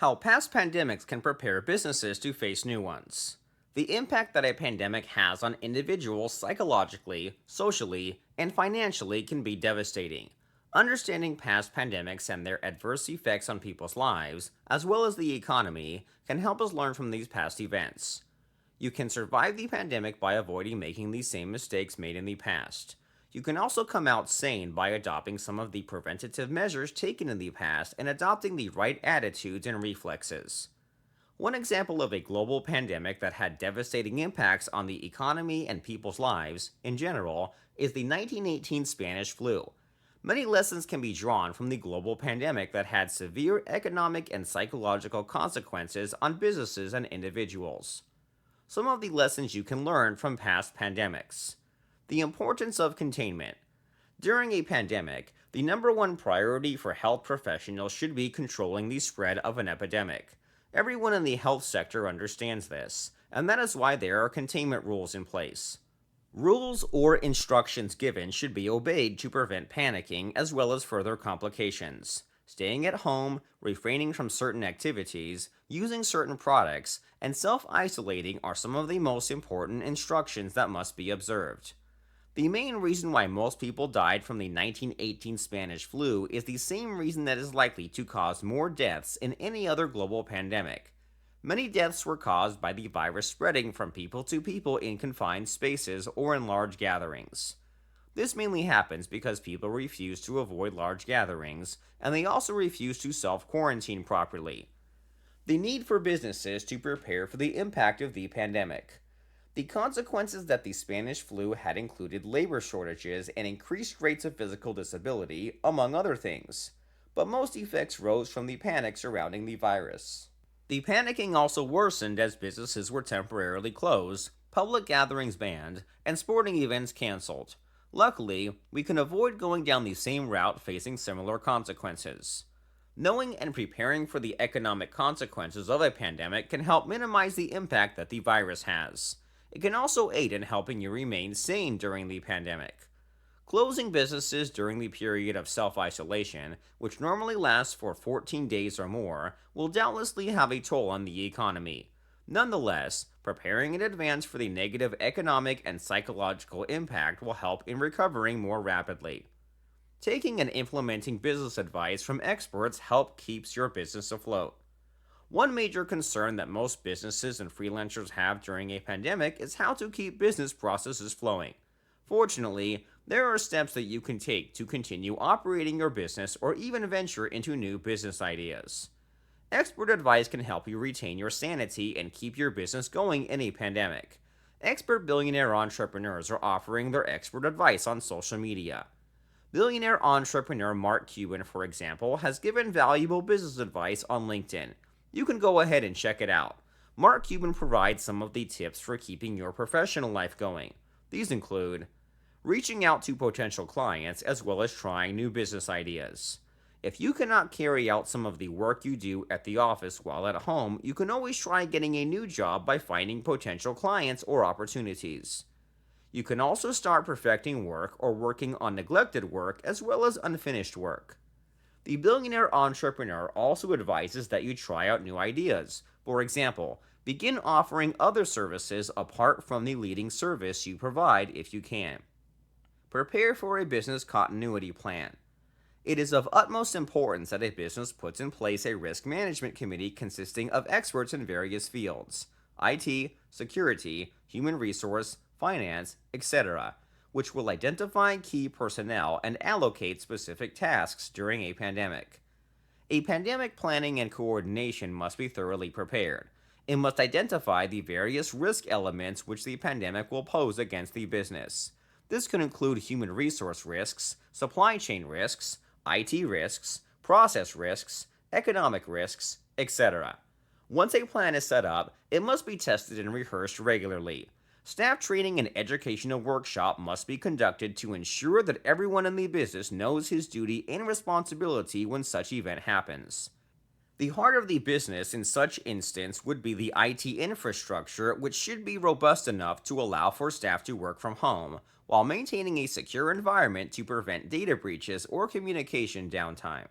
How past pandemics can prepare businesses to face new ones. The impact that a pandemic has on individuals psychologically, socially, and financially can be devastating. Understanding past pandemics and their adverse effects on people's lives, as well as the economy, can help us learn from these past events. You can survive the pandemic by avoiding making the same mistakes made in the past. You can also come out sane by adopting some of the preventative measures taken in the past and adopting the right attitudes and reflexes. One example of a global pandemic that had devastating impacts on the economy and people's lives, in general, is the 1918 Spanish flu. Many lessons can be drawn from the global pandemic that had severe economic and psychological consequences on businesses and individuals. Some of the lessons you can learn from past pandemics. The importance of containment. During a pandemic, the number one priority for health professionals should be controlling the spread of an epidemic. Everyone in the health sector understands this, and that is why there are containment rules in place. Rules or instructions given should be obeyed to prevent panicking as well as further complications. Staying at home, refraining from certain activities, using certain products, and self isolating are some of the most important instructions that must be observed. The main reason why most people died from the 1918 Spanish flu is the same reason that is likely to cause more deaths in any other global pandemic. Many deaths were caused by the virus spreading from people to people in confined spaces or in large gatherings. This mainly happens because people refuse to avoid large gatherings, and they also refuse to self quarantine properly. The need for businesses to prepare for the impact of the pandemic. The consequences that the Spanish flu had included labor shortages and increased rates of physical disability, among other things. But most effects rose from the panic surrounding the virus. The panicking also worsened as businesses were temporarily closed, public gatherings banned, and sporting events canceled. Luckily, we can avoid going down the same route facing similar consequences. Knowing and preparing for the economic consequences of a pandemic can help minimize the impact that the virus has. It can also aid in helping you remain sane during the pandemic. Closing businesses during the period of self isolation, which normally lasts for 14 days or more, will doubtlessly have a toll on the economy. Nonetheless, preparing in advance for the negative economic and psychological impact will help in recovering more rapidly. Taking and implementing business advice from experts help keeps your business afloat. One major concern that most businesses and freelancers have during a pandemic is how to keep business processes flowing. Fortunately, there are steps that you can take to continue operating your business or even venture into new business ideas. Expert advice can help you retain your sanity and keep your business going in a pandemic. Expert billionaire entrepreneurs are offering their expert advice on social media. Billionaire entrepreneur Mark Cuban, for example, has given valuable business advice on LinkedIn. You can go ahead and check it out. Mark Cuban provides some of the tips for keeping your professional life going. These include reaching out to potential clients as well as trying new business ideas. If you cannot carry out some of the work you do at the office while at home, you can always try getting a new job by finding potential clients or opportunities. You can also start perfecting work or working on neglected work as well as unfinished work. The billionaire entrepreneur also advises that you try out new ideas. For example, begin offering other services apart from the leading service you provide if you can. Prepare for a business continuity plan. It is of utmost importance that a business puts in place a risk management committee consisting of experts in various fields IT, security, human resource, finance, etc., which will identify key personnel and allocate specific tasks during a pandemic. A pandemic planning and coordination must be thoroughly prepared. It must identify the various risk elements which the pandemic will pose against the business. This could include human resource risks, supply chain risks, IT risks, process risks, economic risks, etc. Once a plan is set up, it must be tested and rehearsed regularly. Staff training and educational workshop must be conducted to ensure that everyone in the business knows his duty and responsibility when such event happens. The heart of the business in such instance would be the IT infrastructure, which should be robust enough to allow for staff to work from home, while maintaining a secure environment to prevent data breaches or communication downtime.